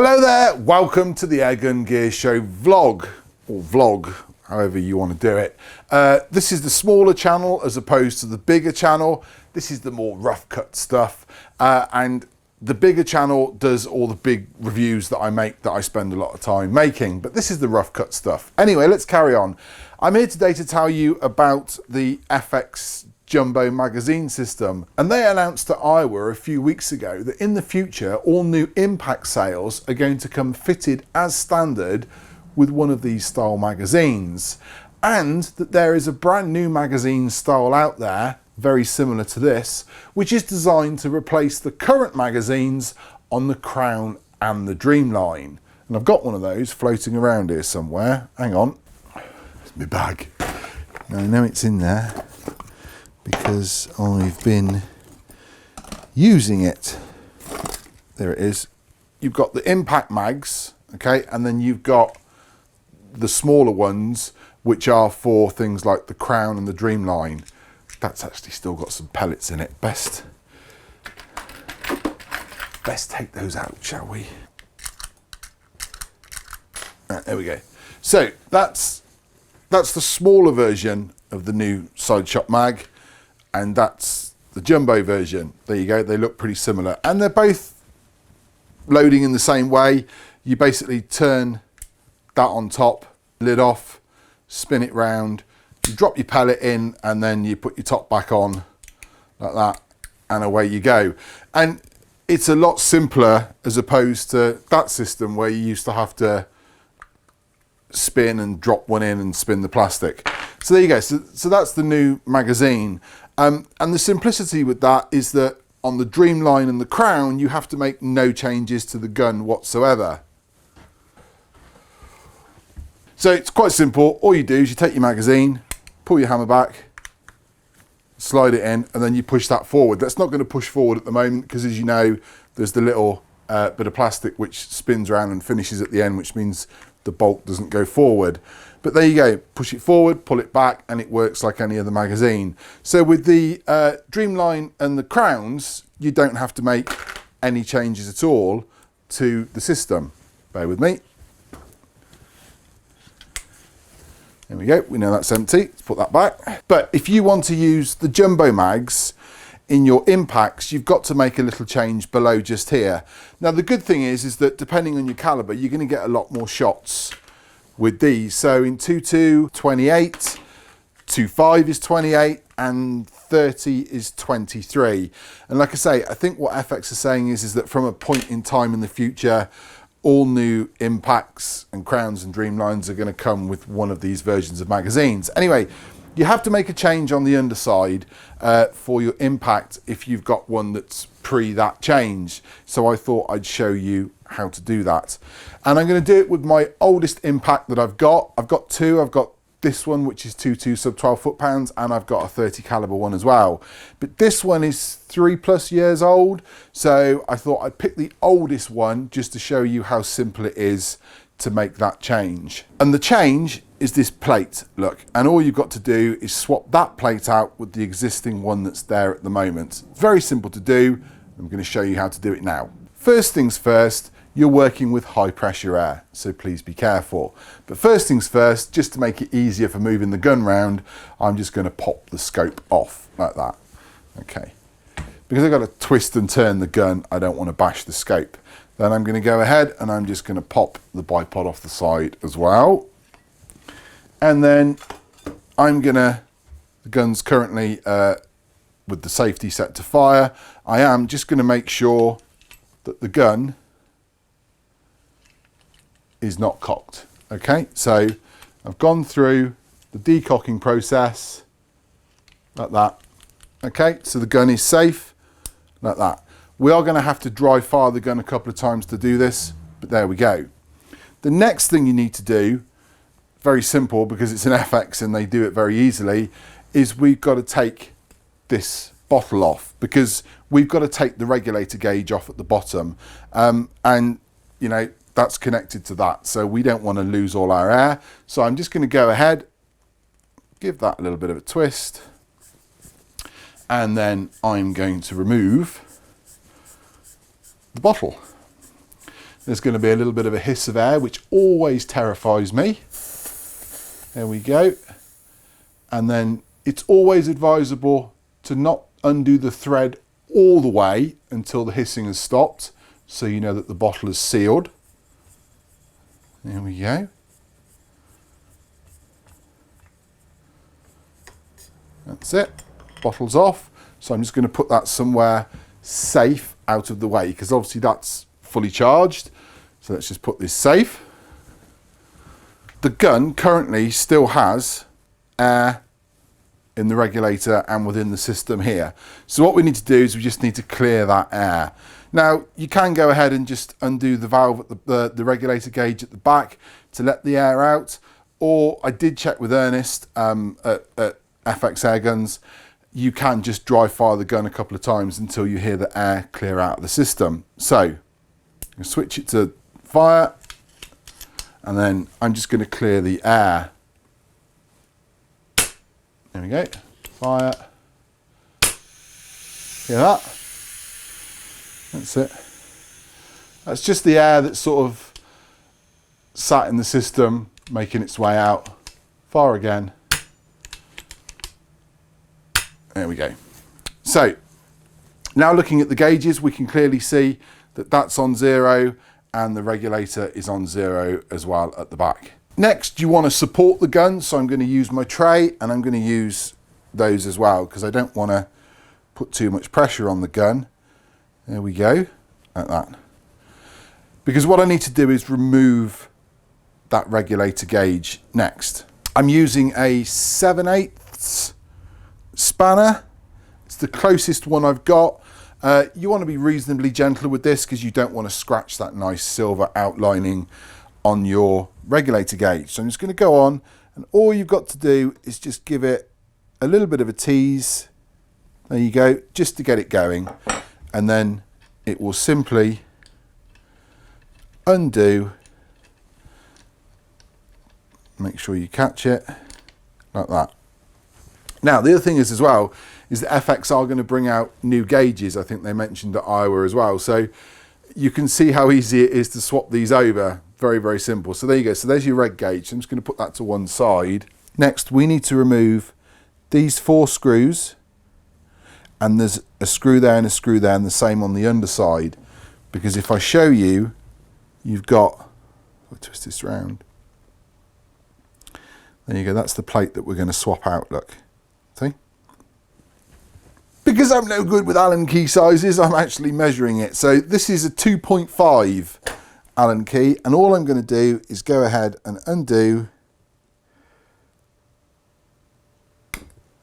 Hello there, welcome to the Airgun Show vlog, or vlog, however you want to do it. This is the smaller channel as opposed to the bigger channel. This is the more rough cut stuff, and the bigger channel does all the big reviews that I make that I spend a lot of time making, but this is the rough cut stuff. Anyway, let's carry on. I'm here today to tell you about the FX Jumbo magazine system, and they announced at Iowa a few weeks ago that in the future all new impact sales are going to come fitted as standard with one of these style magazines, and that there is a brand new magazine style out there very similar to this, which is designed to replace the current magazines on the Crown and the Dreamline. And I've got one of those floating around here somewhere. Hang on, it's my bag. Now I know it's in there because I've been using it. There it is. You've got the impact mags, okay, and then you've got the smaller ones, which are for things like the Crown and the Dreamline. That's actually still got some pellets in it. Best take those out, shall we? There we go. So that's the smaller version of the new side shot mag, and that's the jumbo version. There you go. They look pretty similar, and they're both loading in the same way. You basically turn that on top, lid off, spin it round, you drop your pellet in, and then you put your top back on like that, and away you go. And it's a lot simpler as opposed to that system where you used to have to spin and drop one in and spin the plastic. So there you go. So that's the new magazine. And the simplicity with that is that on the Dreamline and the Crown, you have to make no changes to the gun whatsoever. So it's quite simple. All you do is you take your magazine, pull your hammer back, slide it in, and then you push that forward. That's not going to push forward at the moment because, as you know, there's the little bit of plastic which spins around and finishes at the end, which means the bolt doesn't go forward. But there you go, push it forward, pull it back, and it works like any other magazine. So with the Dreamline and the Crowns, you don't have to make any changes at all to the system. Bear with me. There we go, we know that's empty, let's put that back. But if you want to use the jumbo mags in your impacts, you've got to make a little change below just here. Now the good thing is that depending on your caliber, you're going to get a lot more shots with these. So in 2.2, 28, 2.5 is 28, and 30 is 23. And like I say, I think what FX is saying is that from a point in time in the future, all new impacts and Crowns and Dreamlines are going to come with one of these versions of magazines. Anyway, you have to make a change on the underside for your impact if you've got one that's pre that change. So I thought I'd show you how to do that. And I'm going to do it with my oldest impact that I've got. I've got two. I've got this one, which is 2.2 sub 12 foot-pounds, and I've got a 30 caliber one as well. But this one is 3+ years old, so I thought I'd pick the oldest one just to show you how simple it is to make that change. And the change is this plate, look, and all you've got to do is swap that plate out with the existing one that's there at the moment. Very simple to do. I'm going to show you how to do it now. First things first, you're working with high pressure air, so please be careful. But first things first, just to make it easier for moving the gun round, I'm just going to pop the scope off like that. Okay, because I've got to twist and turn the gun, I don't want to bash the scope. Then I'm going to go ahead and I'm just going to pop the bipod off the side as well. And then the gun's currently with the safety set to fire. I am just going to make sure that the gun is not cocked. Okay, so I've gone through the decocking process like that. Okay, so the gun is safe like that. We are going to have to dry fire the gun a couple of times to do this, but there we go. The next thing you need to do, very simple because it's an FX and they do it very easily, is we've got to take this bottle off because we've got to take the regulator gauge off at the bottom, and you know that's connected to that, so we don't want to lose all our air. So I'm just going to go ahead, give that a little bit of a twist, and then I'm going to remove the bottle. there's going to be a little bit of a hiss of air, which always terrifies me. There we go. And then it's always advisable to not undo the thread all the way until the hissing has stopped, so you know that the bottle is sealed. There we go. That's it. Bottle's off. So I'm just going to put that somewhere safe out of the way, because obviously that's fully charged. So let's just put this safe. The gun currently still has air in the regulator and within the system here. So what we need to do is we just need to clear that air. Now you can go ahead and just undo the valve at the regulator gauge at the back to let the air out, or I did check with Ernest at FX Airguns, you can just dry fire the gun a couple of times until you hear the air clear out of the system. So switch it to fire, and then I'm just going to clear the air. There we go, fire. Hear that? That's it. That's just the air that's sort of sat in the system, making its way out. Fire again. There we go. So now looking at the gauges, we can clearly see that that's on 0 and the regulator is on 0 as well at the back. Next, you want to support the gun, so I'm going to use my tray and I'm going to use those as well, because I don't want to put too much pressure on the gun. There we go, like that. Because what I need to do is remove that regulator gauge next. I'm using a 7/8 spanner. It's the closest one I've got. You want to be reasonably gentle with this, because you don't want to scratch that nice silver outlining on your regulator gauge. So I'm just going to go on, and all you've got to do is just give it a little bit of a tease. There you go, just to get it going, and then it will simply undo. Make sure you catch it like that. Now the other thing is as well is that FX are going to bring out new gauges. I think they mentioned at Iowa as well, so you can see how easy it is to swap these over. Very, very simple. So there you go. So there's your reg gauge. I'm just going to put that to one side. Next, we need to remove these 4 screws, and there's a screw there and a screw there, and the same on the underside, because if I show you, you've got, I'll twist this around. There you go. That's the plate that we're going to swap out. Look, see? Because I'm no good with Allen key sizes, I'm actually measuring it. So this is a 2.5 Allen key, and all I'm going to do is go ahead and undo.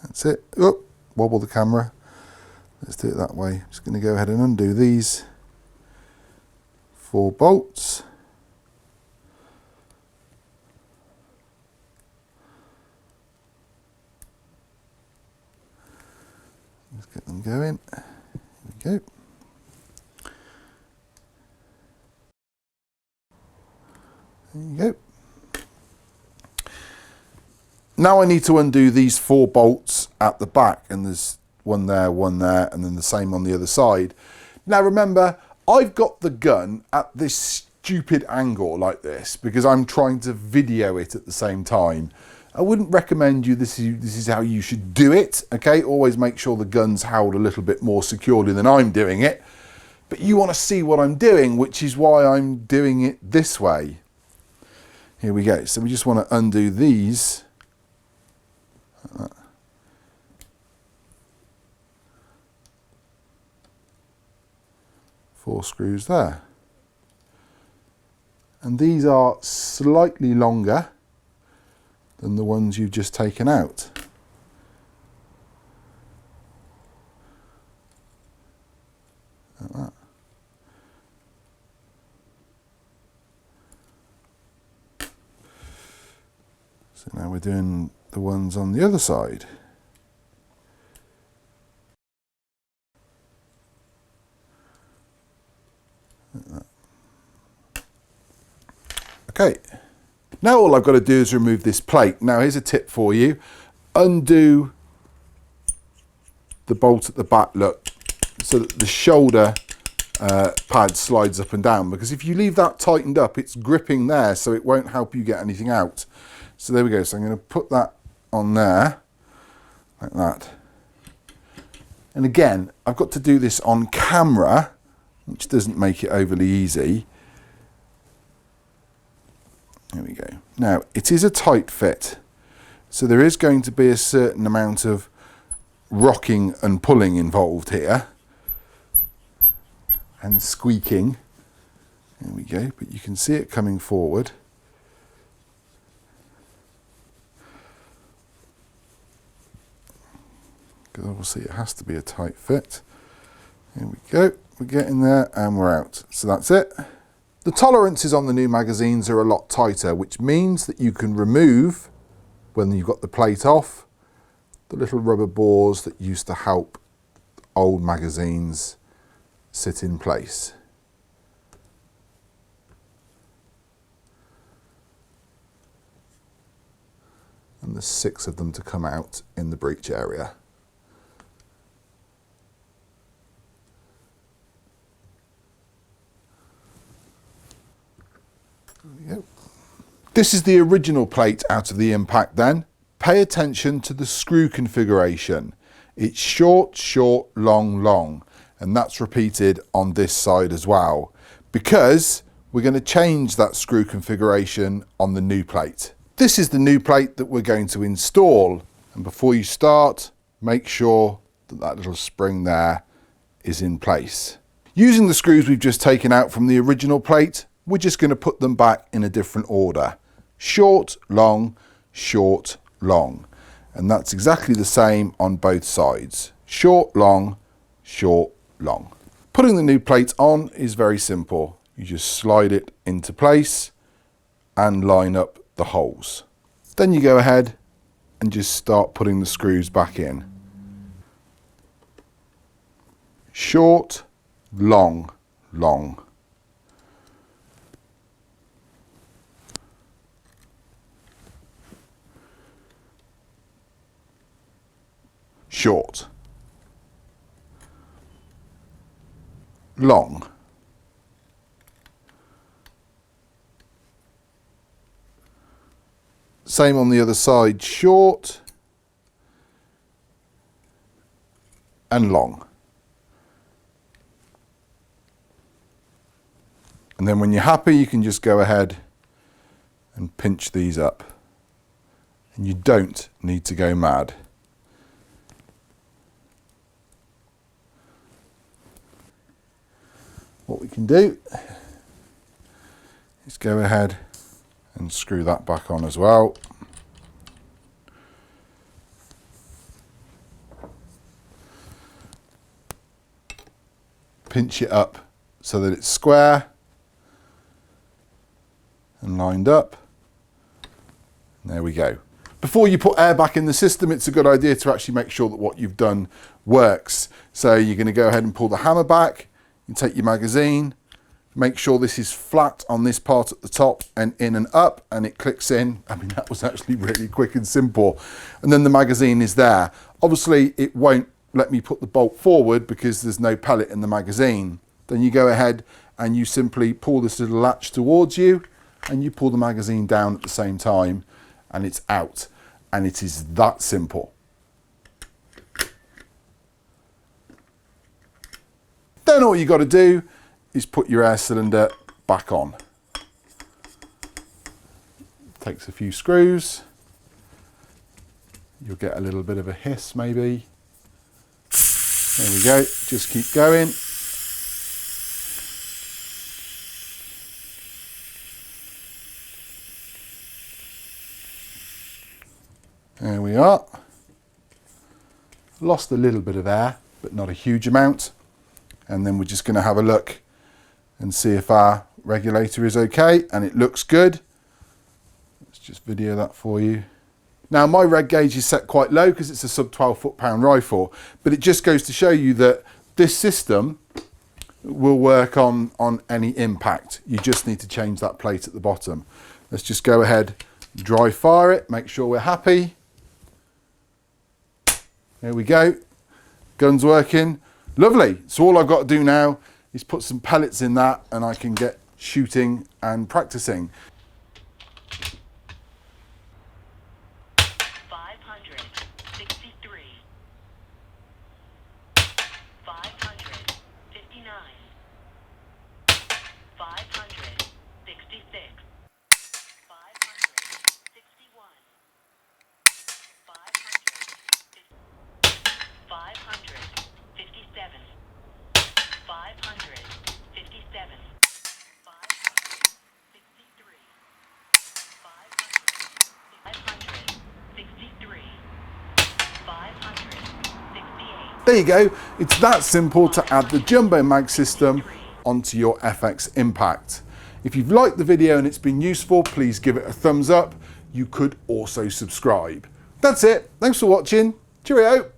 That's it. Oh, wobble the camera. Let's do it that way. I'm just going to go ahead and undo these 4 bolts. Let's get them going. Here we go. There you go. Now I need to undo these 4 bolts at the back, and there's one there, and then the same on the other side. Now remember, I've got the gun at this stupid angle like this because I'm trying to video it at the same time. I wouldn't recommend you, this is how you should do it, okay? Always make sure the gun's held a little bit more securely than I'm doing it. But you want to see what I'm doing, which is why I'm doing it this way. Here we go. So we just want to undo these. 4 screws there. And these are slightly longer than the ones you've just taken out. Like that. So now we're doing the ones on the other side. Like that. Okay, now all I've got to do is remove this plate. Now here's a tip for you. Undo the bolt at the back, look, so that the shoulder pad slides up and down, because if you leave that tightened up, it's gripping there, so it won't help you get anything out. So there we go. So I'm going to put that on there like that. And again, I've got to do this on camera, which doesn't make it overly easy. There we go. Now, it is a tight fit, so there is going to be a certain amount of rocking and pulling involved here, and squeaking. There we go, but you can see it coming forward. Because obviously it has to be a tight fit. Here we go, we're getting there and we're out. So that's it. The tolerances on the new magazines are a lot tighter, which means that you can remove, when you've got the plate off, the little rubber bores that used to help old magazines sit in place. And there's 6 of them to come out in the breech area. This is the original plate out of the Impact then. Pay attention to the screw configuration. It's short, short, long, long. And that's repeated on this side as well, because we're going to change that screw configuration on the new plate. This is the new plate that we're going to install. And before you start, make sure that that little spring there is in place. Using the screws we've just taken out from the original plate, we're just going to put them back in a different order. Short, long, short, long. And that's exactly the same on both sides. Short, long, short, long. Putting the new plate on is very simple. You just slide it into place and line up the holes. Then you go ahead and just start putting the screws back in. Short, long, long. Short, long, same on the other side, short and long. And then when you're happy, you can just go ahead and pinch these up, and you don't need to go mad. What we can do is go ahead and screw that back on as well. Pinch it up so that it's square and lined up. And there we go. Before you put air back in the system, it's a good idea to actually make sure that what you've done works. So you're going to go ahead and pull the hammer back. You take your magazine, make sure this is flat on this part at the top and in and up, and it clicks in. I mean, that was actually really quick and simple. And then the magazine is there. Obviously, it won't let me put the bolt forward because there's no pellet in the magazine. Then you go ahead and you simply pull this little latch towards you, and you pull the magazine down at the same time, and it's out. And it is that simple. Then all you got to do is put your air cylinder back on. Takes a few screws. You'll get a little bit of a hiss maybe. There we go, just keep going. There we are. Lost a little bit of air, but not a huge amount. And then we're just going to have a look and see if our regulator is okay, and it looks good. Let's just video that for you. Now my reg gauge is set quite low because it's a sub 12 foot-pound rifle, but it just goes to show you that this system will work on any Impact. You just need to change that plate at the bottom. Let's just go ahead, dry fire it, make sure we're happy. There we go, gun's working. Lovely. So all I've got to do now is put some pellets in that and I can get shooting and practicing. 563, 559, 566, 561, 557, 557, 563, 563, 568. There you go. It's that simple to add the jumbo mag system onto your FX Impact. If you've liked the video and it's been useful, please give it a thumbs up. You could also subscribe. That's it. Thanks for watching. Cheerio.